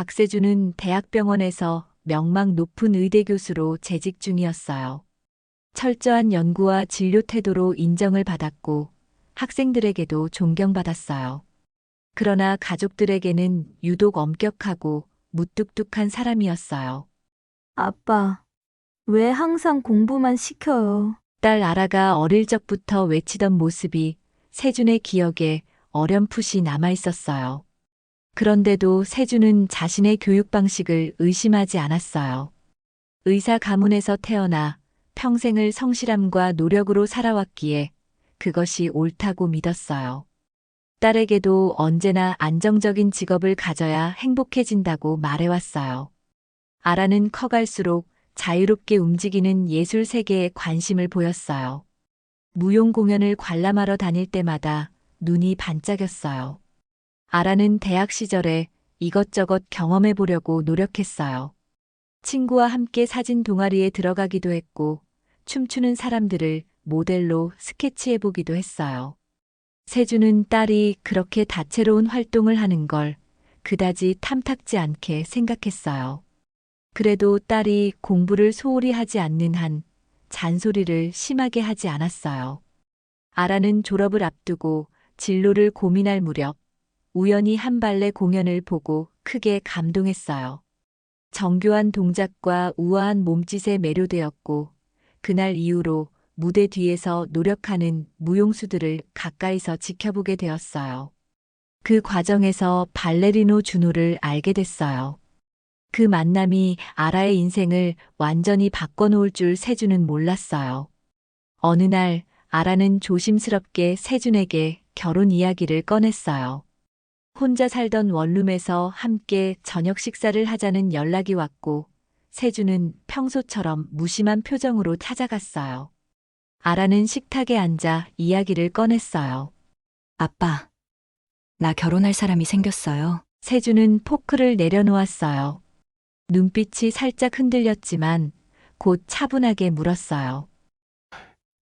곽세주는 대학병원에서 명망 높은 의대 교수로 재직 중이었어요. 철저한 연구와 진료 태도로 인정을 받았고 학생들에게도 존경받았어요. 그러나 가족들에게는 유독 엄격하고 무뚝뚝한 사람이었어요. 아빠, 왜 항상 공부만 시켜요? 딸 아라가 어릴 적부터 외치던 모습이 세준의 기억에 어렴풋이 남아 있었어요. 그런데도 세준은 자신의 교육 방식을 의심하지 않았어요. 의사 가문에서 태어나 평생을 성실함과 노력으로 살아왔기에 그것이 옳다고 믿었어요. 딸에게도 언제나 안정적인 직업을 가져야 행복해진다고 말해왔어요. 아라는 커갈수록 자유롭게 움직이는 예술 세계에 관심을 보였어요. 무용 공연을 관람하러 다닐 때마다 눈이 반짝였어요. 아라는 대학 시절에 이것저것 경험해 보려고 노력했어요. 친구와 함께 사진 동아리에 들어가기도 했고, 춤추는 사람들을 모델로 스케치해 보기도 했어요. 세주는 딸이 그렇게 다채로운 활동을 하는 걸 그다지 탐탁지 않게 생각했어요. 그래도 딸이 공부를 소홀히 하지 않는 한 잔소리를 심하게 하지 않았어요. 아라는 졸업을 앞두고 진로를 고민할 무렵 우연히 한 발레 공연을 보고 크게 감동했어요. 정교한 동작과 우아한 몸짓에 매료되었고 그날 이후로 무대 뒤에서 노력하는 무용수들을 가까이서 지켜보게 되었어요. 그 과정에서 발레리노 준호를 알게 됐어요. 그 만남이 아라의 인생을 완전히 바꿔놓을 줄 세준은 몰랐어요. 어느 날 아라는 조심스럽게 세준에게 결혼 이야기를 꺼냈어요. 혼자 살던 원룸에서 함께 저녁 식사를 하자는 연락이 왔고 세준은 평소처럼 무심한 표정으로 찾아갔어요. 아라는 식탁에 앉아 이야기를 꺼냈어요. 아빠, 나 결혼할 사람이 생겼어요. 세준은 포크를 내려놓았어요. 눈빛이 살짝 흔들렸지만 곧 차분하게 물었어요.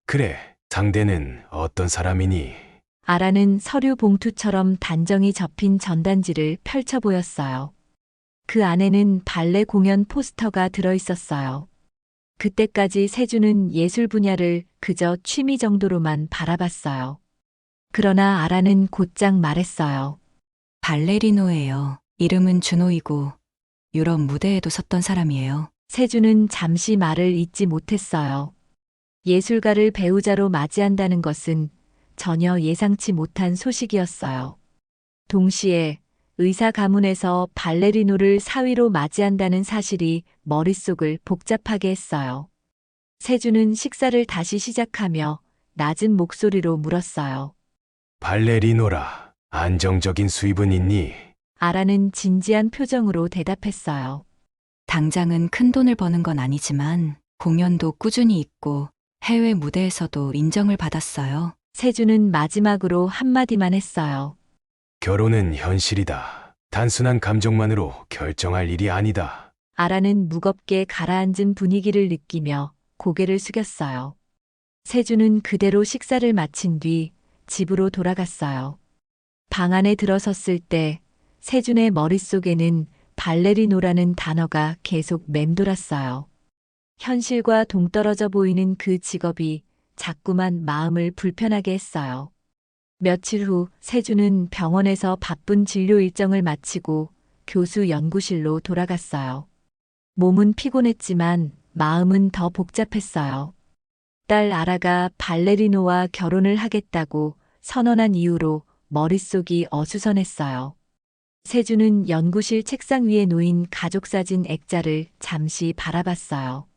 그래, 상대는 어떤 사람이니? 아라는 서류 봉투처럼 단정히 접힌 전단지를 펼쳐 보였어요. 그 안에는 발레 공연 포스터가 들어 있었어요. 그때까지 세준은 예술 분야를 그저 취미 정도로만 바라봤어요. 그러나 아라는 곧장 말했어요. 발레리노예요. 이름은 준호이고 유럽 무대에도 섰던 사람이에요. 세준은 잠시 말을 잇지 못했어요. 예술가를 배우자로 맞이한다는 것은 전혀 예상치 못한 소식이었어요. 동시에 의사 가문에서 발레리노를 사위로 맞이한다는 사실이 머릿속을 복잡하게 했어요. 세준은 식사를 다시 시작하며 낮은 목소리로 물었어요. 발레리노라, 안정적인 수입은 있니? 아라는 진지한 표정으로 대답했어요. 당장은 큰 돈을 버는 건 아니지만 공연도 꾸준히 있고 해외 무대에서도 인정을 받았어요. 세준은 마지막으로 한마디만 했어요. 결혼은 현실이다. 단순한 감정만으로 결정할 일이 아니다. 아라는 무겁게 가라앉은 분위기를 느끼며 고개를 숙였어요. 세준은 그대로 식사를 마친 뒤 집으로 돌아갔어요. 방 안에 들어섰을 때 세준의 머릿속에는 발레리노라는 단어가 계속 맴돌았어요. 현실과 동떨어져 보이는 그 직업이 자꾸만 마음을 불편하게 했어요. 며칠 후 세준은 병원에서 바쁜 진료 일정을 마치고 교수 연구실로 돌아갔어요. 몸은 피곤했지만 마음은 더 복잡했어요. 딸 아라가 발레리노와 결혼을 하겠다고 선언한 이후로 머릿속이 어수선했어요. 세준은 연구실 책상 위에 놓인 가족사진 액자를 잠시 바라봤어요.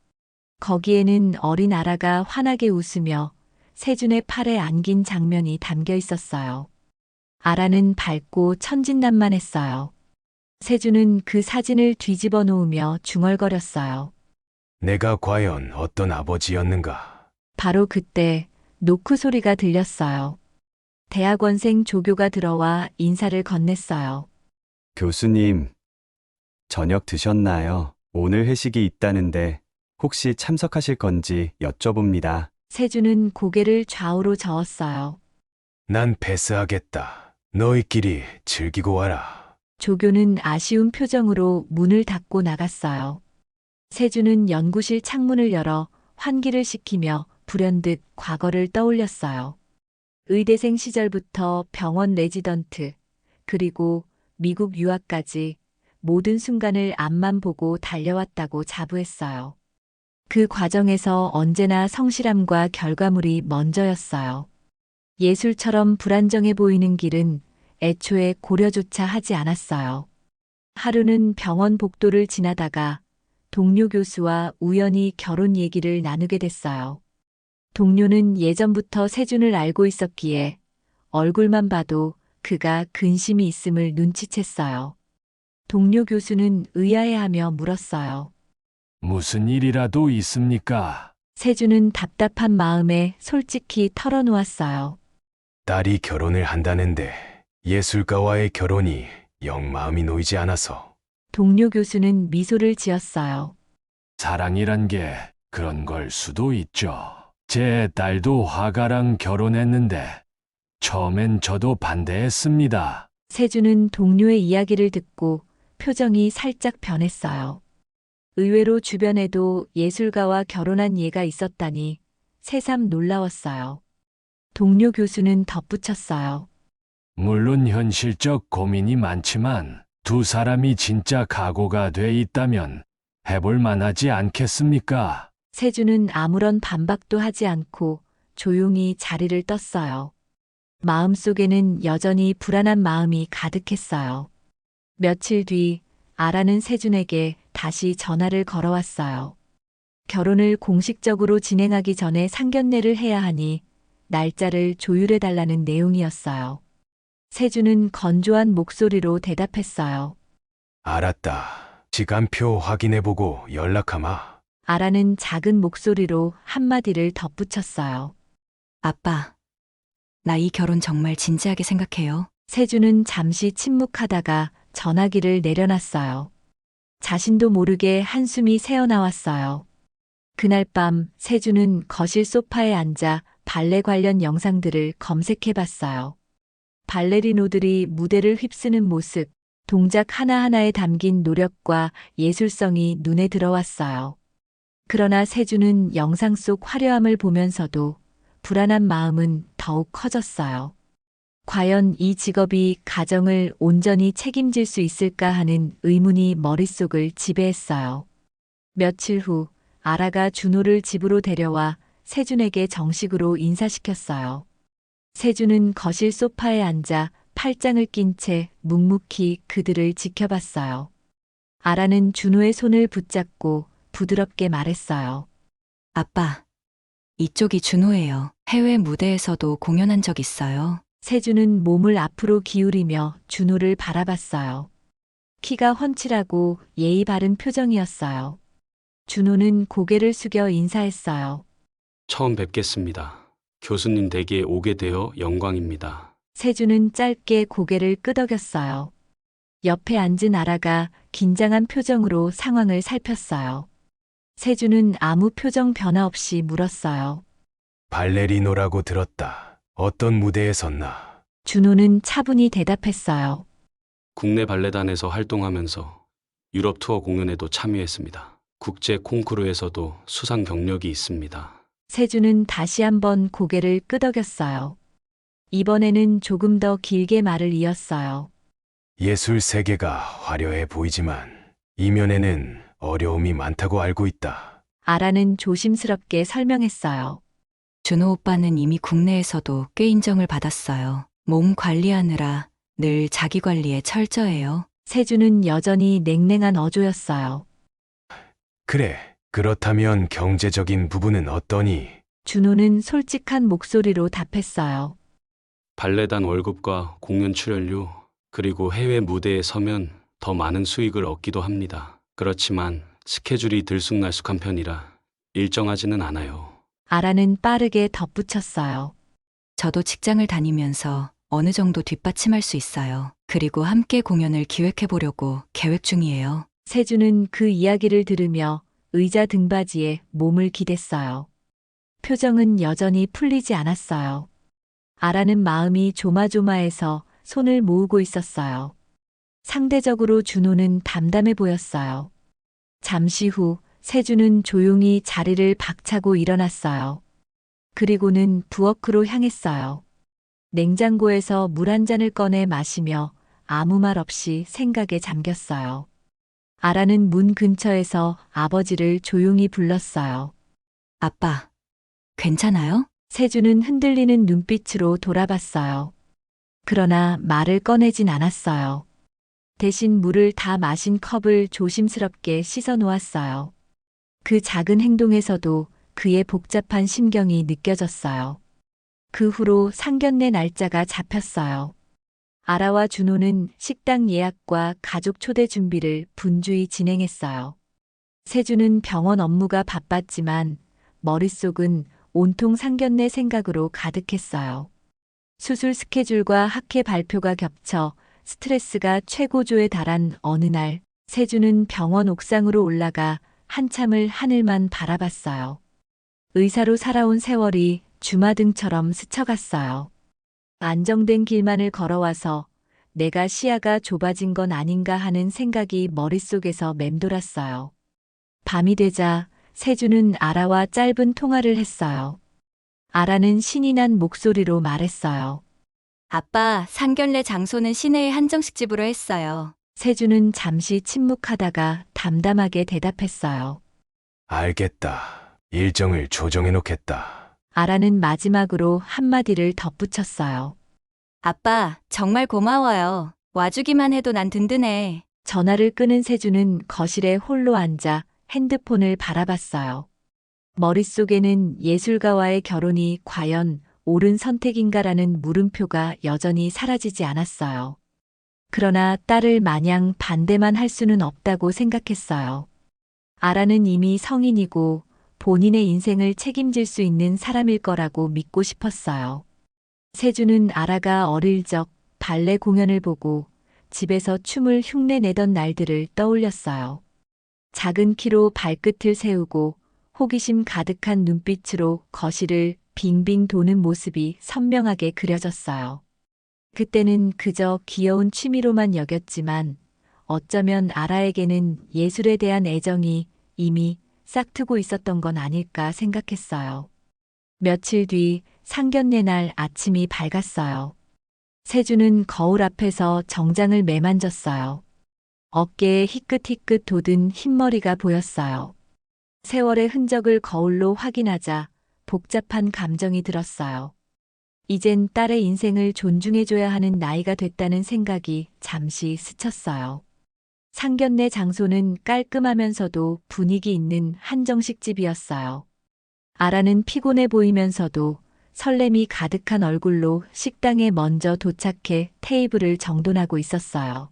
거기에는 어린 아라가 환하게 웃으며 세준의 팔에 안긴 장면이 담겨 있었어요. 아라는 밝고 천진난만했어요. 세준은 그 사진을 뒤집어 놓으며 중얼거렸어요. 내가 과연 어떤 아버지였는가? 바로 그때 노크 소리가 들렸어요. 대학원생 조교가 들어와 인사를 건넸어요. 교수님, 저녁 드셨나요? 오늘 회식이 있다는데 혹시 참석하실 건지 여쭤봅니다. 세준은 고개를 좌우로 저었어요. 난 패스하겠다. 너희끼리 즐기고 와라. 조교는 아쉬운 표정으로 문을 닫고 나갔어요. 세주는 연구실 창문을 열어 환기를 시키며 불현듯 과거를 떠올렸어요. 의대생 시절부터 병원 레지던트, 그리고 미국 유학까지 모든 순간을 앞만 보고 달려왔다고 자부했어요. 그 과정에서 언제나 성실함과 결과물이 먼저였어요. 예술처럼 불안정해 보이는 길은 애초에 고려조차 하지 않았어요. 하루는 병원 복도를 지나다가 동료 교수와 우연히 결혼 얘기를 나누게 됐어요. 동료는 예전부터 세준을 알고 있었기에 얼굴만 봐도 그가 근심이 있음을 눈치챘어요. 동료 교수는 의아해하며 물었어요. 무슨 일이라도 있습니까? 세준은 답답한 마음에 솔직히 털어놓았어요. 딸이 결혼을 한다는데 예술가와의 결혼이 영 마음이 놓이지 않아서. 동료 교수는 미소를 지었어요. 사랑이란 게 그런 걸 수도 있죠. 제 딸도 화가랑 결혼했는데 처음엔 저도 반대했습니다. 세준은 동료의 이야기를 듣고 표정이 살짝 변했어요. 의외로 주변에도 예술가와 결혼한 예가 있었다니 새삼 놀라웠어요. 동료 교수는 덧붙였어요. 물론 현실적 고민이 많지만 두 사람이 진짜 각오가 돼 있다면 해볼 만하지 않겠습니까? 세준은 아무런 반박도 하지 않고 조용히 자리를 떴어요. 마음속에는 여전히 불안한 마음이 가득했어요. 며칠 뒤 아라는 세준에게 다시 전화를 걸어왔어요. 결혼을 공식적으로 진행하기 전에 상견례를 해야 하니 날짜를 조율해달라는 내용이었어요. 세준은 건조한 목소리로 대답했어요. 알았다. 시간표 확인해보고 연락하마. 아라는 작은 목소리로 한마디를 덧붙였어요. 아빠, 나 이 결혼 정말 진지하게 생각해요. 세준은 잠시 침묵하다가 전화기를 내려놨어요. 자신도 모르게 한숨이 새어나왔어요. 그날 밤 세준은 거실 소파에 앉아 발레 관련 영상들을 검색해봤어요. 발레리노들이 무대를 휩쓰는 모습, 동작 하나하나에 담긴 노력과 예술성이 눈에 들어왔어요. 그러나 세준은 영상 속 화려함을 보면서도 불안한 마음은 더욱 커졌어요. 과연 이 직업이 가정을 온전히 책임질 수 있을까 하는 의문이 머릿속을 지배했어요. 며칠 후 아라가 준호를 집으로 데려와 세준에게 정식으로 인사시켰어요. 세준은 거실 소파에 앉아 팔짱을 낀 채 묵묵히 그들을 지켜봤어요. 아라는 준호의 손을 붙잡고 부드럽게 말했어요. 아빠, 이쪽이 준호예요. 해외 무대에서도 공연한 적 있어요. 세준은 몸을 앞으로 기울이며 준호를 바라봤어요. 키가 훤칠하고 예의 바른 표정이었어요. 준호는 고개를 숙여 인사했어요. 처음 뵙겠습니다. 교수님 댁에 오게 되어 영광입니다. 세준은 짧게 고개를 끄덕였어요. 옆에 앉은 아라가 긴장한 표정으로 상황을 살폈어요. 세준은 아무 표정 변화 없이 물었어요. 발레리노라고 들었다. 어떤 무대에 섰나? 준호는 차분히 대답했어요. 국내 발레단에서 활동하면서 유럽 투어 공연에도 참여했습니다. 국제 콩쿠르에서도 수상 경력이 있습니다. 세준은 다시 한번 고개를 끄덕였어요. 이번에는 조금 더 길게 말을 이었어요. 예술 세계가 화려해 보이지만 이면에는 어려움이 많다고 알고 있다. 아라는 조심스럽게 설명했어요. 준호 오빠는 이미 국내에서도 꽤 인정을 받았어요. 몸 관리하느라 늘 자기 관리에 철저해요. 세준은 여전히 냉랭한 어조였어요. 그래, 그렇다면 경제적인 부분은 어떠니? 준호는 솔직한 목소리로 답했어요. 발레단 월급과 공연 출연료, 그리고 해외 무대에 서면 더 많은 수익을 얻기도 합니다. 그렇지만 스케줄이 들쑥날쑥한 편이라 일정하지는 않아요. 아라는 빠르게 덧붙였어요. 저도 직장을 다니면서 어느 정도 뒷받침할 수 있어요. 그리고 함께 공연을 기획해 보려고 계획 중이에요. 세준은 그 이야기를 들으며 의자 등받이에 몸을 기댔어요. 표정은 여전히 풀리지 않았어요. 아라는 마음이 조마조마해서 손을 모으고 있었어요. 상대적으로 준호는 담담해 보였어요. 잠시 후 세준은 조용히 자리를 박차고 일어났어요. 그리고는 부엌으로 향했어요. 냉장고에서 물 한 잔을 꺼내 마시며 아무 말 없이 생각에 잠겼어요. 아라는 문 근처에서 아버지를 조용히 불렀어요. 아빠, 괜찮아요? 세준은 흔들리는 눈빛으로 돌아봤어요. 그러나 말을 꺼내진 않았어요. 대신 물을 다 마신 컵을 조심스럽게 씻어 놓았어요. 그 작은 행동에서도 그의 복잡한 심경이 느껴졌어요. 그 후로 상견례 날짜가 잡혔어요. 아라와 준호는 식당 예약과 가족 초대 준비를 분주히 진행했어요. 세준은 병원 업무가 바빴지만 머릿속은 온통 상견례 생각으로 가득했어요. 수술 스케줄과 학회 발표가 겹쳐 스트레스가 최고조에 달한 어느 날, 세준은 병원 옥상으로 올라가 한참을 하늘만 바라봤어요. 의사로 살아온 세월이 주마등처럼 스쳐갔어요. 안정된 길만을 걸어와서 내가 시야가 좁아진 건 아닌가 하는 생각이 머릿속에서 맴돌았어요. 밤이 되자 세준은 아라와 짧은 통화를 했어요. 아라는 신이 난 목소리로 말했어요. 아빠, 상견례 장소는 시내의 한정식집으로 했어요. 세준은 잠시 침묵하다가 담담하게 대답했어요. 알겠다. 일정을 조정해 놓겠다. 아라는 마지막으로 한마디를 덧붙였어요. 아빠, 정말 고마워요. 와주기만 해도 난 든든해. 전화를 끊은 세준은 거실에 홀로 앉아 핸드폰을 바라봤어요. 머릿속에는 예술가와의 결혼이 과연 옳은 선택인가라는 물음표가 여전히 사라지지 않았어요. 그러나 딸을 마냥 반대만 할 수는 없다고 생각했어요. 아라는 이미 성인이고 본인의 인생을 책임질 수 있는 사람일 거라고 믿고 싶었어요. 세준은 아라가 어릴 적 발레 공연을 보고 집에서 춤을 흉내내던 날들을 떠올렸어요. 작은 키로 발끝을 세우고 호기심 가득한 눈빛으로 거실을 빙빙 도는 모습이 선명하게 그려졌어요. 그때는 그저 귀여운 취미로만 여겼지만 어쩌면 아라에게는 예술에 대한 애정이 이미 싹트고 있었던 건 아닐까 생각했어요. 며칠 뒤 상견례 날 아침이 밝았어요. 세준은 거울 앞에서 정장을 매만졌어요. 어깨에 희끗희끗 돋은 흰머리가 보였어요. 세월의 흔적을 거울로 확인하자 복잡한 감정이 들었어요. 이젠 딸의 인생을 존중해줘야 하는 나이가 됐다는 생각이 잠시 스쳤어요. 상견례 장소는 깔끔하면서도 분위기 있는 한정식집이었어요. 아라는 피곤해 보이면서도 설렘이 가득한 얼굴로 식당에 먼저 도착해 테이블을 정돈하고 있었어요.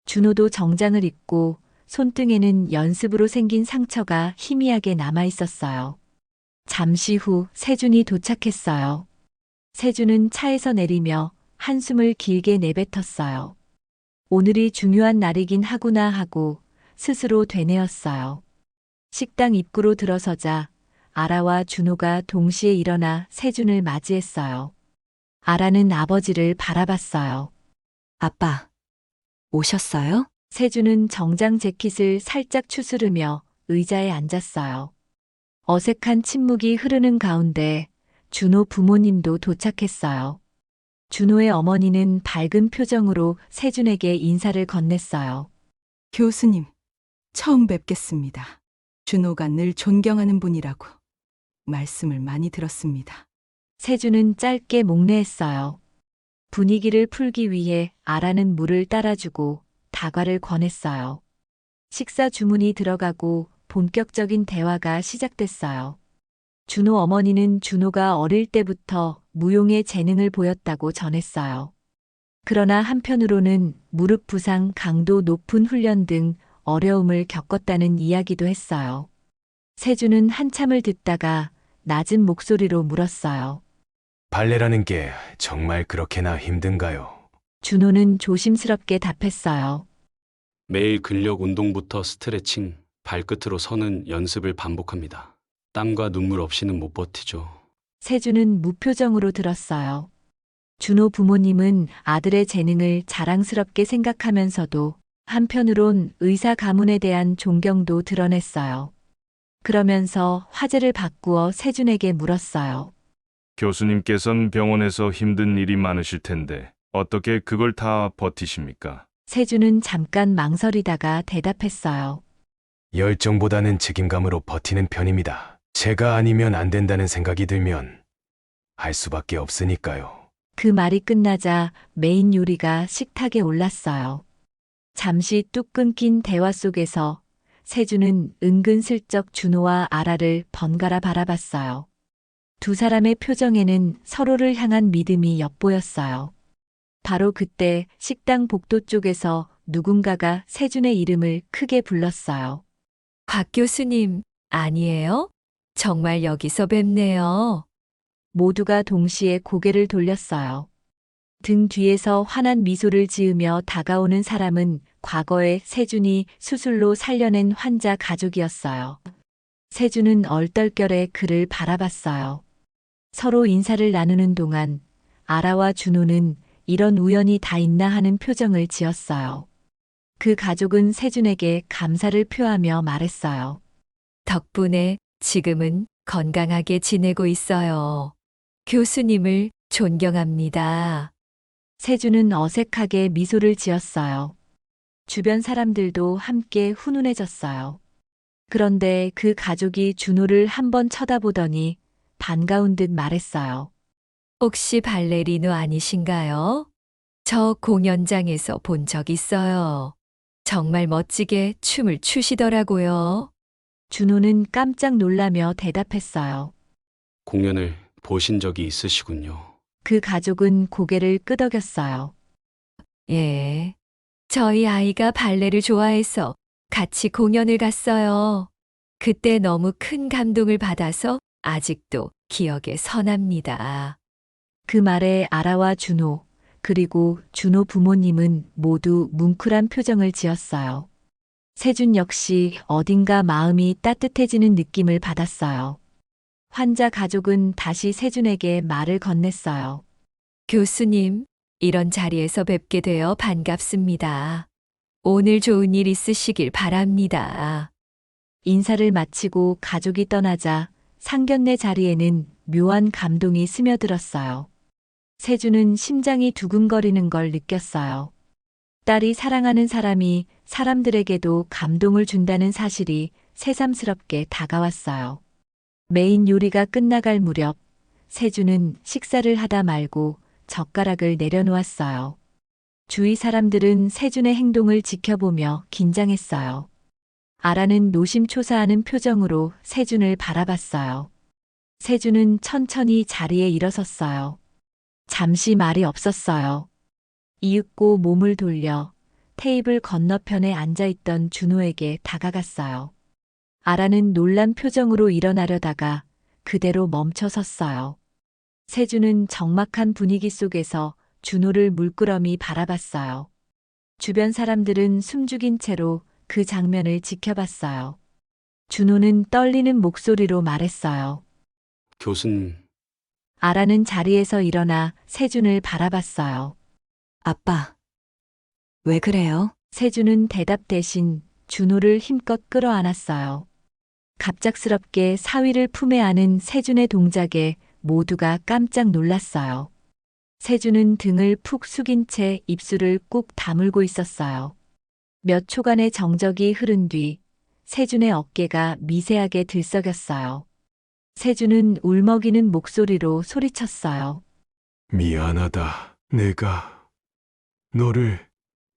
준호도 정장을 입고 손등에는 연습으로 생긴 상처가 희미하게 남아 있었어요. 잠시 후 세준이 도착했어요. 세준은 차에서 내리며 한숨을 길게 내뱉었어요. 오늘이 중요한 날이긴 하구나 하고 스스로 되뇌었어요. 식당 입구로 들어서자 아라와 준호가 동시에 일어나 세준을 맞이했어요. 아라는 아버지를 바라봤어요. 아빠, 오셨어요? 세준은 정장 재킷을 살짝 추스르며 의자에 앉았어요. 어색한 침묵이 흐르는 가운데 준호 부모님도 도착했어요. 준호의 어머니는 밝은 표정으로 세준에게 인사를 건넸어요. 교수님, 처음 뵙겠습니다. 준호가 늘 존경하는 분이라고 말씀을 많이 들었습니다. 세준은 짧게 목례했어요. 분위기를 풀기 위해 아라는 물을 따라주고 다과를 권했어요. 식사 주문이 들어가고 본격적인 대화가 시작됐어요. 준호 어머니는 준호가 어릴 때부터 무용의 재능을 보였다고 전했어요. 그러나 한편으로는 무릎 부상, 강도 높은 훈련 등 어려움을 겪었다는 이야기도 했어요. 세준은 한참을 듣다가 낮은 목소리로 물었어요. 발레라는 게 정말 그렇게나 힘든가요? 준호는 조심스럽게 답했어요. 매일 근력 운동부터 스트레칭, 발끝으로 서는 연습을 반복합니다. 땀과 눈물 없이는 못 버티죠. 세준은 무표정으로 들었어요. 준호 부모님은 아들의 재능을 자랑스럽게 생각하면서도 한편으론 의사 가문에 대한 존경도 드러냈어요. 그러면서 화제를 바꾸어 세준에게 물었어요. 교수님께선 병원에서 힘든 일이 많으실 텐데 어떻게 그걸 다 버티십니까? 세준은 잠깐 망설이다가 대답했어요. 열정보다는 책임감으로 버티는 편입니다. 제가 아니면 안 된다는 생각이 들면 할 수밖에 없으니까요. 그 말이 끝나자 메인 요리가 식탁에 올랐어요. 잠시 뚝 끊긴 대화 속에서 세준은 은근슬쩍 준호와 아라를 번갈아 바라봤어요. 두 사람의 표정에는 서로를 향한 믿음이 엿보였어요. 바로 그때 식당 복도 쪽에서 누군가가 세준의 이름을 크게 불렀어요. 박 교수님, 아니에요? 정말 여기서 뵙네요. 모두가 동시에 고개를 돌렸어요. 등 뒤에서 환한 미소를 지으며 다가오는 사람은 과거에 세준이 수술로 살려낸 환자 가족이었어요. 세준은 얼떨결에 그를 바라봤어요. 서로 인사를 나누는 동안 아라와 준호는 이런 우연이 다 있나 하는 표정을 지었어요. 그 가족은 세준에게 감사를 표하며 말했어요. 덕분에 지금은 건강하게 지내고 있어요. 교수님을 존경합니다. 세준은 어색하게 미소를 지었어요. 주변 사람들도 함께 훈훈해졌어요. 그런데 그 가족이 준호를 한번 쳐다보더니 반가운 듯 말했어요. 혹시 발레리노 아니신가요? 저 공연장에서 본 적 있어요. 정말 멋지게 춤을 추시더라고요. 준호는 깜짝 놀라며 대답했어요. 공연을 보신 적이 있으시군요. 그 가족은 고개를 끄덕였어요. 예. 저희 아이가 발레를 좋아해서 같이 공연을 갔어요. 그때 너무 큰 감동을 받아서 아직도 기억에 선합니다. 그 말에 아라와 준호, 그리고 준호 부모님은 모두 뭉클한 표정을 지었어요. 세준 역시 어딘가 마음이 따뜻해지는 느낌을 받았어요. 환자 가족은 다시 세준에게 말을 건넸어요. 교수님, 이런 자리에서 뵙게 되어 반갑습니다. 오늘 좋은 일 있으시길 바랍니다. 인사를 마치고 가족이 떠나자 상견례 자리에는 묘한 감동이 스며들었어요. 세준은 심장이 두근거리는 걸 느꼈어요. 딸이 사랑하는 사람이 사람들에게도 감동을 준다는 사실이 새삼스럽게 다가왔어요. 메인 요리가 끝나갈 무렵 세준은 식사를 하다 말고 젓가락을 내려놓았어요. 주위 사람들은 세준의 행동을 지켜보며 긴장했어요. 아라는 노심초사하는 표정으로 세준을 바라봤어요. 세준은 천천히 자리에 일어섰어요. 잠시 말이 없었어요. 이윽고 몸을 돌려 테이블 건너편에 앉아있던 준호에게 다가갔어요. 아라는 놀란 표정으로 일어나려다가 그대로 멈춰 섰어요. 세준은 적막한 분위기 속에서 준호를 물끄러미 바라봤어요. 주변 사람들은 숨죽인 채로 그 장면을 지켜봤어요. 준호는 떨리는 목소리로 말했어요. 교수님, 아라는 자리에서 일어나 세준을 바라봤어요. 아빠, 왜 그래요? 세준은 대답 대신 준호를 힘껏 끌어안았어요. 갑작스럽게 사위를 품에 안은 세준의 동작에 모두가 깜짝 놀랐어요. 세준은 등을 푹 숙인 채 입술을 꾹 다물고 있었어요. 몇 초간의 정적이 흐른 뒤 세준의 어깨가 미세하게 들썩였어요. 세준은 울먹이는 목소리로 소리쳤어요. 미안하다. 내가 너를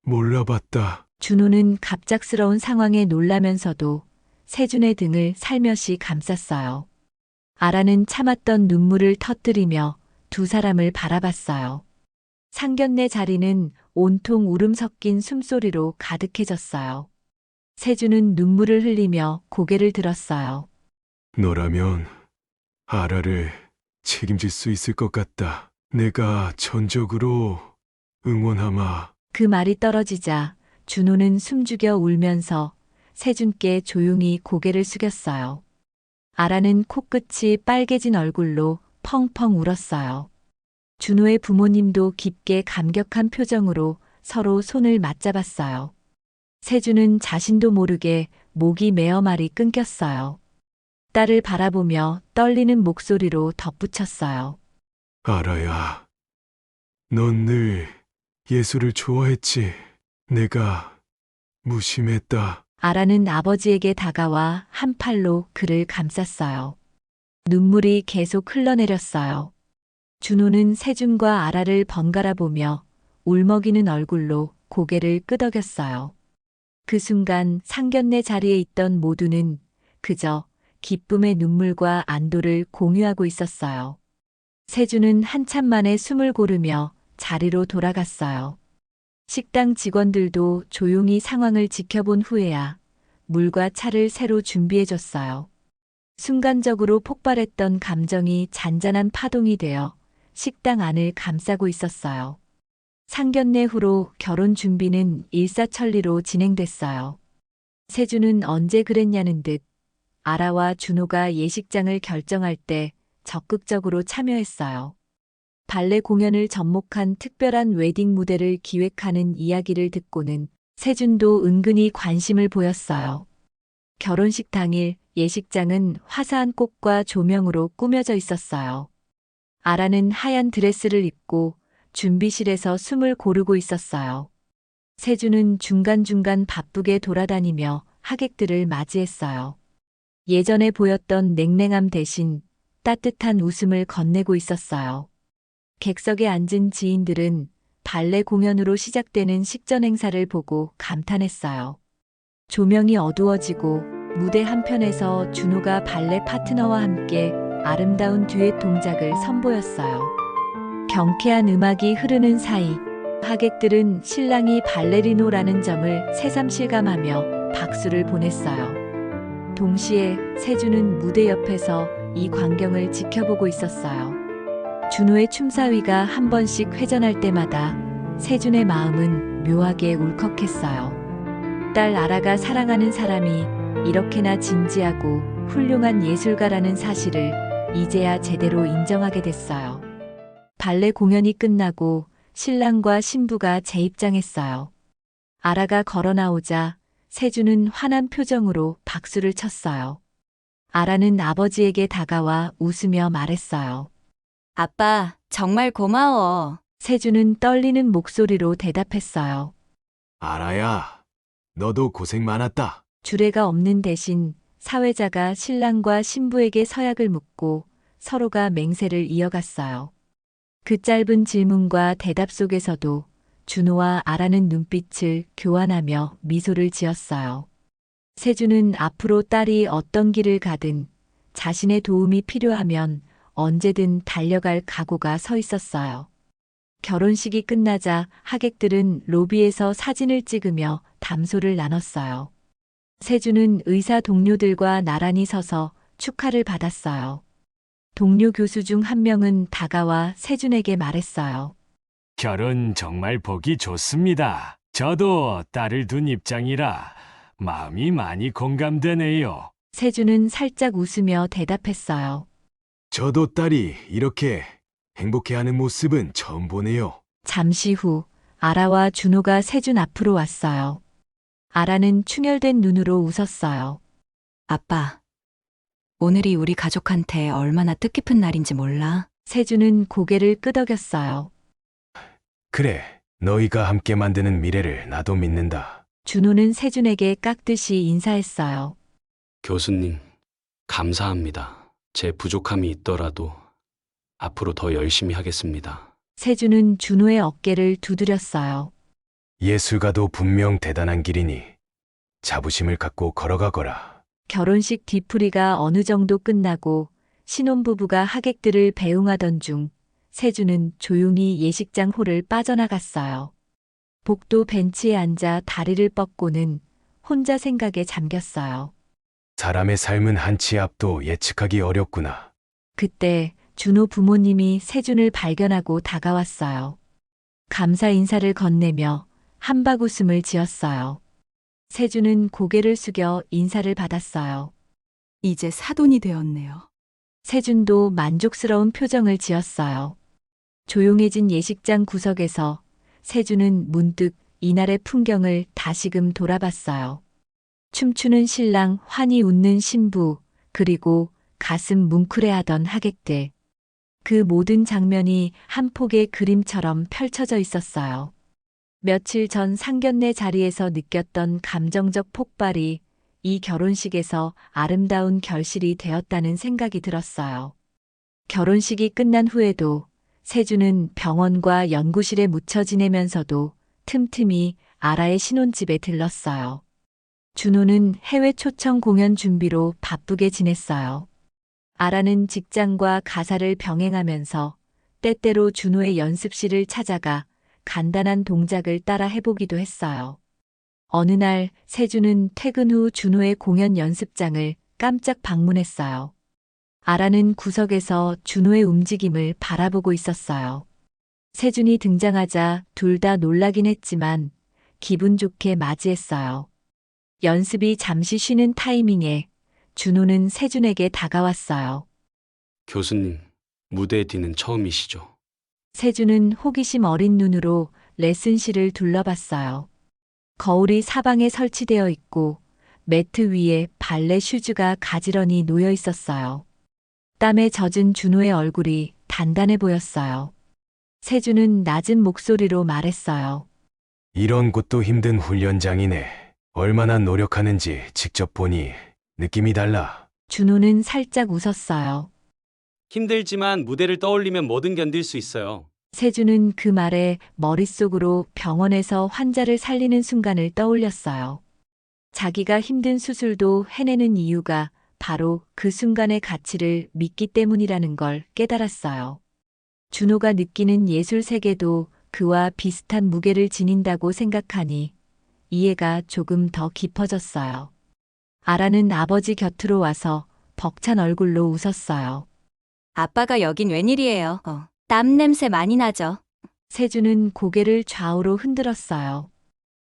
몰라봤다. 준호는 갑작스러운 상황에 놀라면서도 세준의 등을 살며시 감쌌어요. 아라는 참았던 눈물을 터뜨리며 두 사람을 바라봤어요. 상견례 자리는 온통 울음 섞인 숨소리로 가득해졌어요. 세준은 눈물을 흘리며 고개를 들었어요. 너라면 아라를 책임질 수 있을 것 같다. 내가 전적으로 응원하마. 그 말이 떨어지자 준호는 숨죽여 울면서 세준께 조용히 고개를 숙였어요. 아라는 코끝이 빨개진 얼굴로 펑펑 울었어요. 준호의 부모님도 깊게 감격한 표정으로 서로 손을 맞잡았어요. 세준은 자신도 모르게 목이 메어 말이 끊겼어요. 딸을 바라보며 떨리는 목소리로 덧붙였어요. 알아야, 넌 늘 예수를 좋아했지. 내가 무심했다. 아라는 아버지에게 다가와 한 팔로 그를 감쌌어요. 눈물이 계속 흘러내렸어요. 준호는 세준과 아라를 번갈아 보며 울먹이는 얼굴로 고개를 끄덕였어요. 그 순간 상견례 자리에 있던 모두는 그저 기쁨의 눈물과 안도를 공유하고 있었어요. 세준은 한참 만에 숨을 고르며 자리로 돌아갔어요. 식당 직원들도 조용히 상황을 지켜본 후에야 물과 차를 새로 준비해줬어요. 순간적으로 폭발했던 감정이 잔잔한 파동이 되어 식당 안을 감싸고 있었어요. 상견례 후로 결혼 준비는 일사천리로 진행됐어요. 세준은 언제 그랬냐는 듯 아라와 준호가 예식장을 결정할 때 적극적으로 참여했어요. 발레 공연을 접목한 특별한 웨딩 무대를 기획하는 이야기를 듣고는 세준도 은근히 관심을 보였어요. 결혼식 당일 예식장은 화사한 꽃과 조명으로 꾸며져 있었어요. 아라는 하얀 드레스를 입고 준비실에서 숨을 고르고 있었어요. 세준은 중간중간 바쁘게 돌아다니며 하객들을 맞이했어요. 예전에 보였던 냉랭함 대신 따뜻한 웃음을 건네고 있었어요. 객석에 앉은 지인들은 발레 공연으로 시작되는 식전 행사를 보고 감탄했어요. 조명이 어두워지고 무대 한편에서 준호가 발레 파트너와 함께 아름다운 듀엣 동작을 선보였어요. 경쾌한 음악이 흐르는 사이 하객들은 신랑이 발레리노라는 점을 새삼 실감하며 박수를 보냈어요. 동시에 세준은 무대 옆에서 이 광경을 지켜보고 있었어요. 준호의 춤사위가 한 번씩 회전할 때마다 세준의 마음은 묘하게 울컥했어요. 딸 아라가 사랑하는 사람이 이렇게나 진지하고 훌륭한 예술가라는 사실을 이제야 제대로 인정하게 됐어요. 발레 공연이 끝나고 신랑과 신부가 재입장했어요. 아라가 걸어 나오자 세준은 환한 표정으로 박수를 쳤어요. 아라는 아버지에게 다가와 웃으며 말했어요. 아빠, 정말 고마워. 세준은 떨리는 목소리로 대답했어요. 아라야, 너도 고생 많았다. 주례가 없는 대신 사회자가 신랑과 신부에게 서약을 묻고 서로가 맹세를 이어갔어요. 그 짧은 질문과 대답 속에서도 준호와 아라는 눈빛을 교환하며 미소를 지었어요. 세준은 앞으로 딸이 어떤 길을 가든 자신의 도움이 필요하면 언제든 달려갈 각오가 서 있었어요. 결혼식이 끝나자 하객들은 로비에서 사진을 찍으며 담소를 나눴어요. 세준은 의사 동료들과 나란히 서서 축하를 받았어요. 동료 교수 중 한 명은 다가와 세준에게 말했어요. 결혼 정말 보기 좋습니다. 저도 딸을 둔 입장이라 마음이 많이 공감되네요. 세준은 살짝 웃으며 대답했어요. 저도 딸이 이렇게 행복해하는 모습은 처음 보네요. 잠시 후 아라와 준호가 세준 앞으로 왔어요. 아라는 충혈된 눈으로 웃었어요. 아빠, 오늘이 우리 가족한테 얼마나 뜻깊은 날인지 몰라. 세준은 고개를 끄덕였어요. 그래, 너희가 함께 만드는 미래를 나도 믿는다. 준호는 세준에게 깍듯이 인사했어요. 교수님, 감사합니다. 제 부족함이 있더라도 앞으로 더 열심히 하겠습니다. 세준은 준호의 어깨를 두드렸어요. 예술가도 분명 대단한 길이니 자부심을 갖고 걸어가거라. 결혼식 뒤풀이가 어느 정도 끝나고 신혼부부가 하객들을 배웅하던 중 세준은 조용히 예식장 홀을 빠져나갔어요. 복도 벤치에 앉아 다리를 뻗고는 혼자 생각에 잠겼어요. 사람의 삶은 한치 앞도 예측하기 어렵구나. 그때 준호 부모님이 세준을 발견하고 다가왔어요. 감사 인사를 건네며 한박 웃음을 지었어요. 세준은 고개를 숙여 인사를 받았어요. 이제 사돈이 되었네요. 세준도 만족스러운 표정을 지었어요. 조용해진 예식장 구석에서 세주는 문득 이날의 풍경을 다시금 돌아봤어요. 춤추는 신랑, 환히 웃는 신부, 그리고 가슴 뭉클해하던 하객들. 그 모든 장면이 한 폭의 그림처럼 펼쳐져 있었어요. 며칠 전 상견례 자리에서 느꼈던 감정적 폭발이 이 결혼식에서 아름다운 결실이 되었다는 생각이 들었어요. 결혼식이 끝난 후에도 세주는 병원과 연구실에 묻혀 지내면서도 틈틈이 아라의 신혼집에 들렀어요. 준호는 해외 초청 공연 준비로 바쁘게 지냈어요. 아라는 직장과 가사를 병행하면서 때때로 준호의 연습실을 찾아가 간단한 동작을 따라 해보기도 했어요. 어느 날 세주는 퇴근 후 준호의 공연 연습장을 깜짝 방문했어요. 아라는 구석에서 준호의 움직임을 바라보고 있었어요. 세준이 등장하자 둘 다 놀라긴 했지만 기분 좋게 맞이했어요. 연습이 잠시 쉬는 타이밍에 준호는 세준에게 다가왔어요. 교수님, 무대 뒤는 처음이시죠? 세준은 호기심 어린 눈으로 레슨실을 둘러봤어요. 거울이 사방에 설치되어 있고 매트 위에 발레 슈즈가 가지런히 놓여 있었어요. 땀에 젖은 준호의 얼굴이 단단해 보였어요. 세준은 낮은 목소리로 말했어요. 이런 곳도 힘든 훈련장이네. 얼마나 노력하는지 직접 보니 느낌이 달라. 준호는 살짝 웃었어요. 힘들지만 무대를 떠올리면 뭐든 견딜 수 있어요. 세준은 그 말에 머릿속으로 병원에서 환자를 살리는 순간을 떠올렸어요. 자기가 힘든 수술도 해내는 이유가 바로 그 순간의 가치를 믿기 때문이라는 걸 깨달았어요. 준호가 느끼는 예술 세계도 그와 비슷한 무게를 지닌다고 생각하니 이해가 조금 더 깊어졌어요. 아라는 아버지 곁으로 와서 벅찬 얼굴로 웃었어요. 아빠가 여긴 웬일이에요? 땀 냄새 많이 나죠? 세준은 고개를 좌우로 흔들었어요.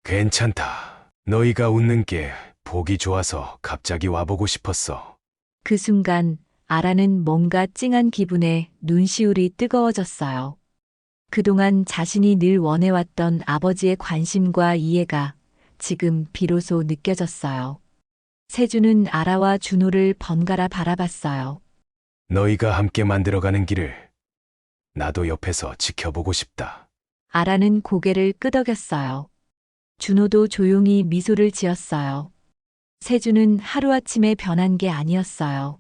괜찮다. 너희가 웃는 게 보기 좋아서 갑자기 와보고 싶었어. 그 순간 아라는 뭔가 찡한 기분에 눈시울이 뜨거워졌어요. 그동안 자신이 늘 원해왔던 아버지의 관심과 이해가 지금 비로소 느껴졌어요. 세준은 아라와 준호를 번갈아 바라봤어요. 너희가 함께 만들어가는 길을 나도 옆에서 지켜보고 싶다. 아라는 고개를 끄덕였어요. 준호도 조용히 미소를 지었어요. 세준은 하루아침에 변한 게 아니었어요.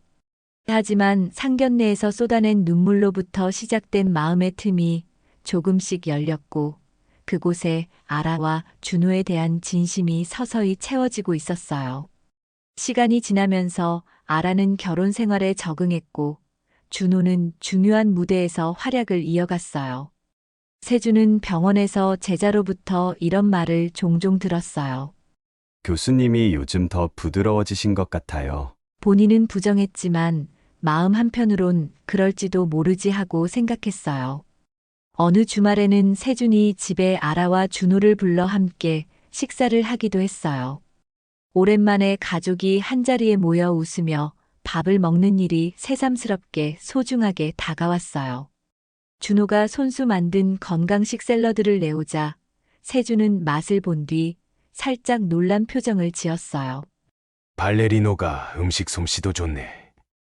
하지만 상견례에서 쏟아낸 눈물로부터 시작된 마음의 틈이 조금씩 열렸고 그곳에 아라와 준호에 대한 진심이 서서히 채워지고 있었어요. 시간이 지나면서 아라는 결혼 생활에 적응했고 준호는 중요한 무대에서 활약을 이어갔어요. 세준은 병원에서 제자로부터 이런 말을 종종 들었어요. 교수님이 요즘 더 부드러워지신 것 같아요. 본인은 부정했지만 마음 한편으론 그럴지도 모르지 하고 생각했어요. 어느 주말에는 세준이 집에 아라와 준호를 불러 함께 식사를 하기도 했어요. 오랜만에 가족이 한자리에 모여 웃으며 밥을 먹는 일이 새삼스럽게 소중하게 다가왔어요. 준호가 손수 만든 건강식 샐러드를 내오자 세준은 맛을 본 뒤 살짝 놀란 표정을 지었어요. 발레리노가 음식 솜씨도 좋네.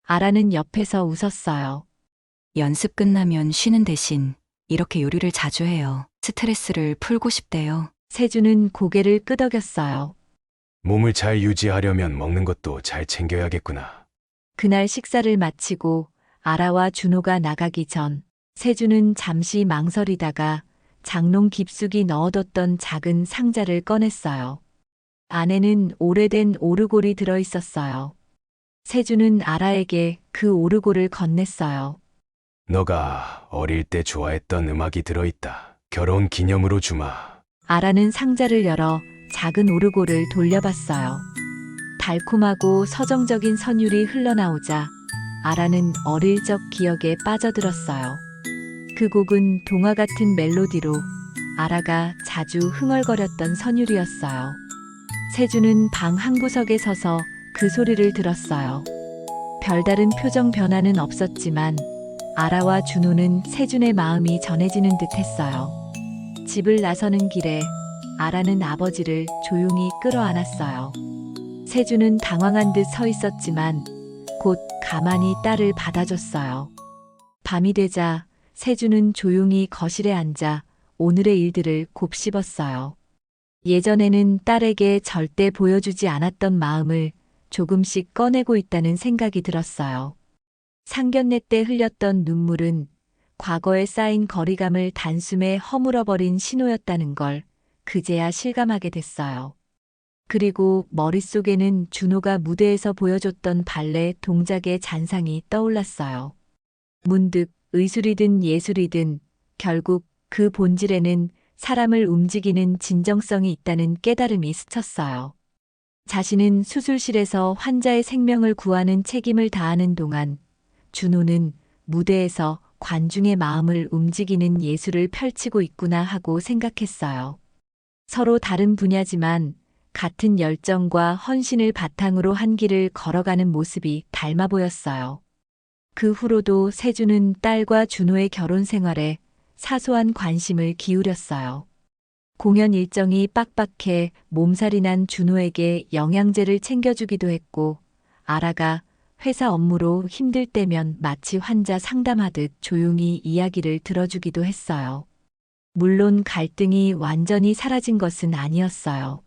아라는 옆에서 웃었어요. 연습 끝나면 쉬는 대신 이렇게 요리를 자주 해요. 스트레스를 풀고 싶대요. 세준은 고개를 끄덕였어요. 몸을 잘 유지하려면 먹는 것도 잘 챙겨야겠구나. 그날 식사를 마치고 아라와 준호가 나가기 전 세준은 잠시 망설이다가 장롱 깊숙이 넣어뒀던 작은 상자를 꺼냈어요. 안에는 오래된 오르골이 들어있었어요. 세준은 아라에게 그 오르골을 건넸어요. 너가 어릴 때 좋아했던 음악이 들어있다. 결혼 기념으로 주마. 아라는 상자를 열어 작은 오르골을 돌려봤어요. 달콤하고 서정적인 선율이 흘러나오자 아라는 어릴 적 기억에 빠져들었어요. 그 곡은 동화 같은 멜로디로 아라가 자주 흥얼거렸던 선율이었어요. 세준은 방 한구석에 서서 그 소리를 들었어요. 별다른 표정 변화는 없었지만 아라와 준호는 세준의 마음이 전해지는 듯 했어요. 집을 나서는 길에 아라는 아버지를 조용히 끌어안았어요. 세준은 당황한 듯 서 있었지만 곧 가만히 딸을 받아줬어요. 밤이 되자 세준은 조용히 거실에 앉아 오늘의 일들을 곱씹었어요. 예전에는 딸에게 절대 보여주지 않았던 마음을 조금씩 꺼내고 있다는 생각이 들었어요. 상견례 때 흘렸던 눈물은 과거에 쌓인 거리감을 단숨에 허물어버린 신호였다는 걸 그제야 실감하게 됐어요. 그리고 머릿속에는 준호가 무대에서 보여줬던 발레 동작의 잔상이 떠올랐어요. 문득 의술이든 예술이든 결국 그 본질에는 사람을 움직이는 진정성이 있다는 깨달음이 스쳤어요. 자신은 수술실에서 환자의 생명을 구하는 책임을 다하는 동안 준호는 무대에서 관중의 마음을 움직이는 예술을 펼치고 있구나 하고 생각했어요. 서로 다른 분야지만 같은 열정과 헌신을 바탕으로 한 길을 걸어가는 모습이 닮아 보였어요. 그 후로도 세준은 딸과 준호의 결혼 생활에 사소한 관심을 기울였어요. 공연 일정이 빡빡해 몸살이 난 준호에게 영양제를 챙겨주기도 했고, 아라가 회사 업무로 힘들 때면 마치 환자 상담하듯 조용히 이야기를 들어주기도 했어요. 물론 갈등이 완전히 사라진 것은 아니었어요.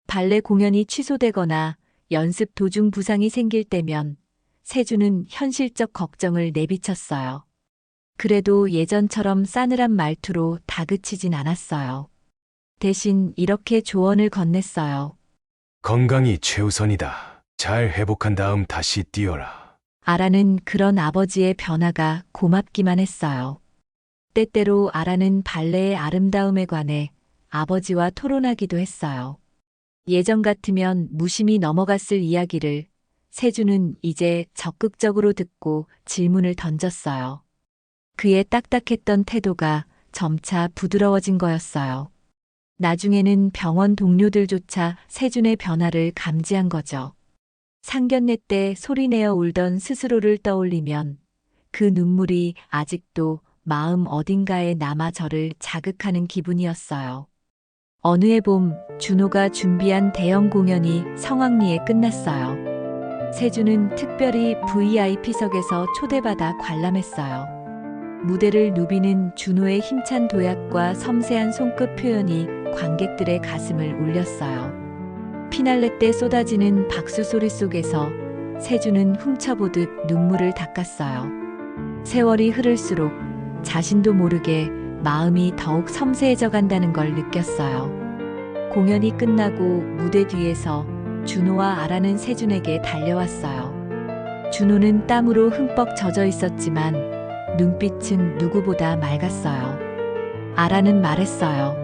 발레 공연이 취소되거나 연습 도중 부상이 생길 때면 세준은 현실적 걱정을 내비쳤어요. 그래도 예전처럼 싸늘한 말투로 다그치진 않았어요. 대신 이렇게 조언을 건넸어요. 건강이 최우선이다. 잘 회복한 다음 다시 뛰어라. 아라는 그런 아버지의 변화가 고맙기만 했어요. 때때로 아라는 발레의 아름다움에 관해 아버지와 토론하기도 했어요. 예전 같으면 무심히 넘어갔을 이야기를 세준은 이제 적극적으로 듣고 질문을 던졌어요. 그의 딱딱했던 태도가 점차 부드러워진 거였어요. 나중에는 병원 동료들조차 세준의 변화를 감지한 거죠. 상견례 때 소리내어 울던 스스로를 떠올리면 그 눈물이 아직도 마음 어딘가에 남아 저를 자극하는 기분이었어요. 어느 해 봄 준호가 준비한 대형 공연이 성황리에 끝났어요. 세준은 특별히 VIP석에서 초대받아 관람했어요. 무대를 누비는 준호의 힘찬 도약과 섬세한 손끝 표현이 관객들의 가슴을 울렸어요. 피날레 때 쏟아지는 박수 소리 속에서 세준은 훔쳐보듯 눈물을 닦았어요. 세월이 흐를수록 자신도 모르게 마음이 더욱 섬세해져 간다는 걸 느꼈어요. 공연이 끝나고 무대 뒤에서 준호와 아라는 세준에게 달려왔어요. 준호는 땀으로 흠뻑 젖어 있었지만 눈빛은 누구보다 맑았어요. 아라는 말했어요.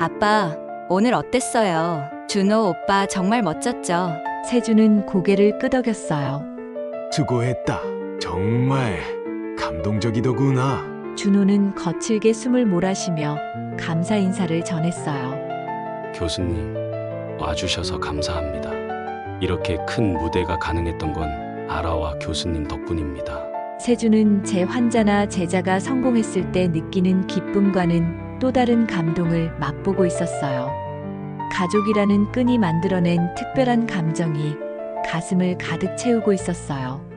아빠, 오늘 어땠어요? 준호 오빠 정말 멋졌죠? 세준은 고개를 끄덕였어요. 수고했다. 정말 감동적이더구나. 준호는 거칠게 숨을 몰아쉬며 감사 인사를 전했어요. 교수님, 와주셔서 감사합니다. 이렇게 큰 무대가 가능했던 건 아라와 교수님 덕분입니다. 세준은 제 환자나 제자가 성공했을 때 느끼는 기쁨과는 또 다른 감동을 맛보고 있었어요. 가족이라는 끈이 만들어낸 특별한 감정이 가슴을 가득 채우고 있었어요.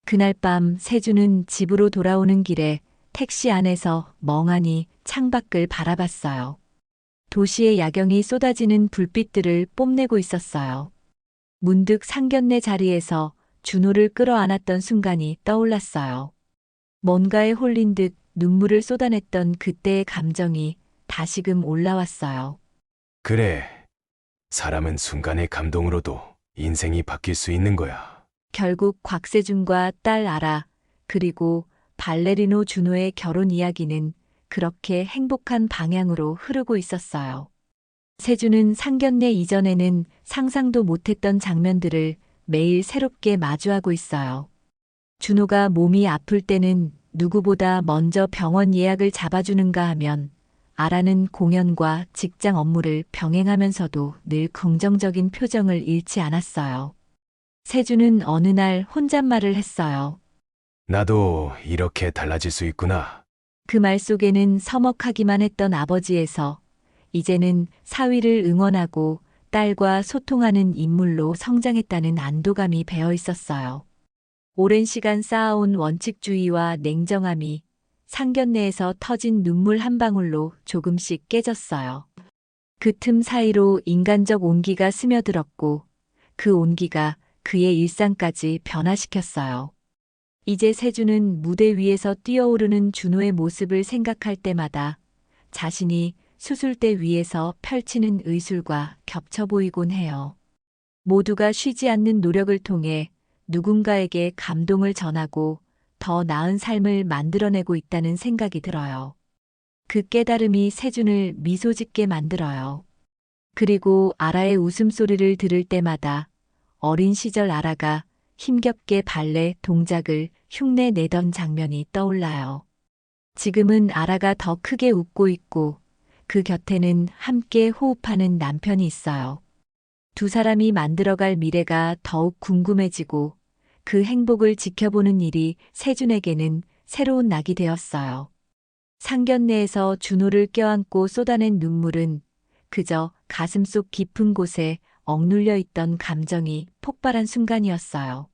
그날 밤 세준은 집으로 돌아오는 길에 택시 안에서 멍하니 창밖을 바라봤어요. 도시의 야경이 쏟아지는 불빛들을 뽐내고 있었어요. 문득 상견례 자리에서 준호를 끌어안았던 순간이 떠올랐어요. 뭔가에 홀린 듯 눈물을 쏟아냈던 그때의 감정이 다시금 올라왔어요. 그래. 사람은 순간의 감동으로도 인생이 바뀔 수 있는 거야. 결국 곽세준과 딸 아라, 그리고 발레리노 준호의 결혼 이야기는 그렇게 행복한 방향으로 흐르고 있었어요. 세준은 상견례 이전에는 상상도 못했던 장면들을 매일 새롭게 마주하고 있어요. 준호가 몸이 아플 때는 누구보다 먼저 병원 예약을 잡아주는가 하면 아라는 공연과 직장 업무를 병행하면서도 늘 긍정적인 표정을 잃지 않았어요. 세준은 어느 날 혼잣말을 했어요. 나도 이렇게 달라질 수 있구나. 그 말 속에는 서먹하기만 했던 아버지에서 이제는 사위를 응원하고 딸과 소통하는 인물로 성장했다는 안도감이 배어 있었어요. 오랜 시간 쌓아온 원칙주의와 냉정함이 상견례에서 터진 눈물 한 방울로 조금씩 깨졌어요. 그 틈 사이로 인간적 온기가 스며들었고 그 온기가 그의 일상까지 변화시켰어요. 이제 세준은 무대 위에서 뛰어오르는 준호의 모습을 생각할 때마다 자신이 수술대 위에서 펼치는 의술과 겹쳐 보이곤 해요. 모두가 쉬지 않는 노력을 통해 누군가에게 감동을 전하고 더 나은 삶을 만들어내고 있다는 생각이 들어요. 그 깨달음이 세준을 미소 짓게 만들어요. 그리고 아라의 웃음소리를 들을 때마다 어린 시절 아라가 힘겹게 발레 동작을 흉내내던 장면이 떠올라요. 지금은 아라가 더 크게 웃고 있고 그 곁에는 함께 호흡하는 남편이 있어요. 두 사람이 만들어갈 미래가 더욱 궁금해지고 그 행복을 지켜보는 일이 세준에게는 새로운 낙이 되었어요. 상견례에서 준호를 껴안고 쏟아낸 눈물은 그저 가슴속 깊은 곳에 억눌려 있던 감정이 폭발한 순간이었어요.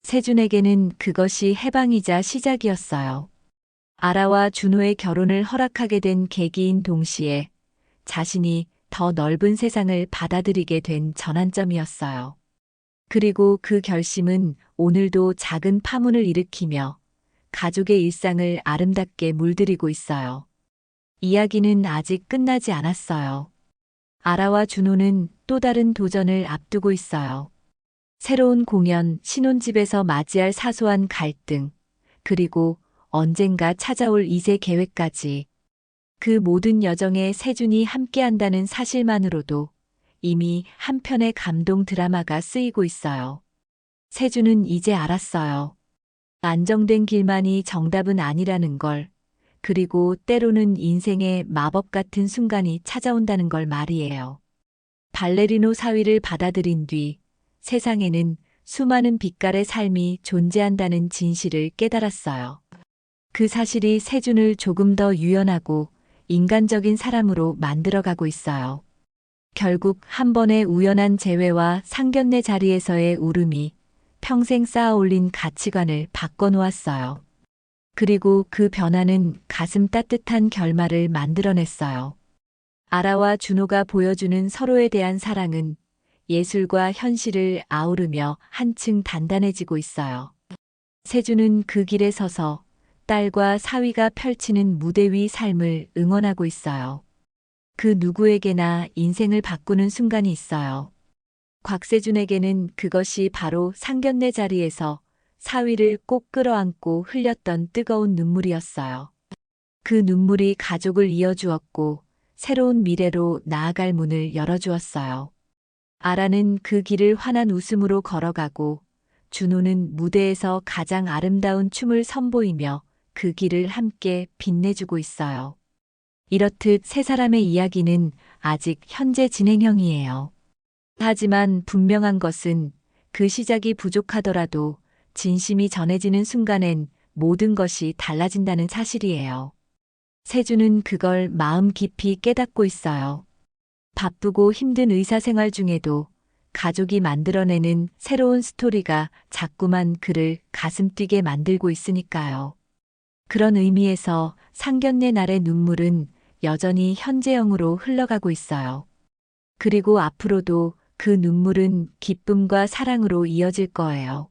세준에게는 그것이 해방이자 시작이었어요. 아라와 준호의 결혼을 허락하게 된 계기인 동시에 자신이 더 넓은 세상을 받아들이게 된 전환점이었어요. 그리고 그 결심은 오늘도 작은 파문을 일으키며 가족의 일상을 아름답게 물들이고 있어요. 이야기는 아직 끝나지 않았어요. 아라와 준호는 또 다른 도전을 앞두고 있어요. 새로운 공연, 신혼집에서 맞이할 사소한 갈등, 그리고 언젠가 찾아올 2세 계획까지 그 모든 여정에 세준이 함께한다는 사실만으로도 이미 한 편의 감동 드라마가 쓰이고 있어요. 세준은 이제 알았어요. 안정된 길만이 정답은 아니라는 걸, 그리고 때로는 인생의 마법 같은 순간이 찾아온다는 걸 말이에요. 발레리노 사위를 받아들인 뒤 세상에는 수많은 빛깔의 삶이 존재한다는 진실을 깨달았어요. 그 사실이 세준을 조금 더 유연하고 인간적인 사람으로 만들어가고 있어요. 결국 한 번의 우연한 재회와 상견례 자리에서의 울음이 평생 쌓아올린 가치관을 바꿔놓았어요. 그리고 그 변화는 가슴 따뜻한 결말을 만들어냈어요. 아라와 준호가 보여주는 서로에 대한 사랑은 예술과 현실을 아우르며 한층 단단해지고 있어요. 세준은 그 길에 서서 딸과 사위가 펼치는 무대 위 삶을 응원하고 있어요. 그 누구에게나 인생을 바꾸는 순간이 있어요. 곽세준에게는 그것이 바로 상견례 자리에서 사위를 꼭 끌어안고 흘렸던 뜨거운 눈물이었어요. 그 눈물이 가족을 이어주었고 새로운 미래로 나아갈 문을 열어주었어요. 아라는 그 길을 환한 웃음으로 걸어가고 준호는 무대에서 가장 아름다운 춤을 선보이며 그 길을 함께 빛내주고 있어요. 이렇듯 세 사람의 이야기는 아직 현재 진행형이에요. 하지만 분명한 것은 그 시작이 부족하더라도 진심이 전해지는 순간엔 모든 것이 달라진다는 사실이에요. 세준은 그걸 마음 깊이 깨닫고 있어요. 바쁘고 힘든 의사생활 중에도 가족이 만들어내는 새로운 스토리가 자꾸만 그를 가슴 뛰게 만들고 있으니까요. 그런 의미에서 상견례 날의 눈물은 여전히 현재형으로 흘러가고 있어요. 그리고 앞으로도 그 눈물은 기쁨과 사랑으로 이어질 거예요.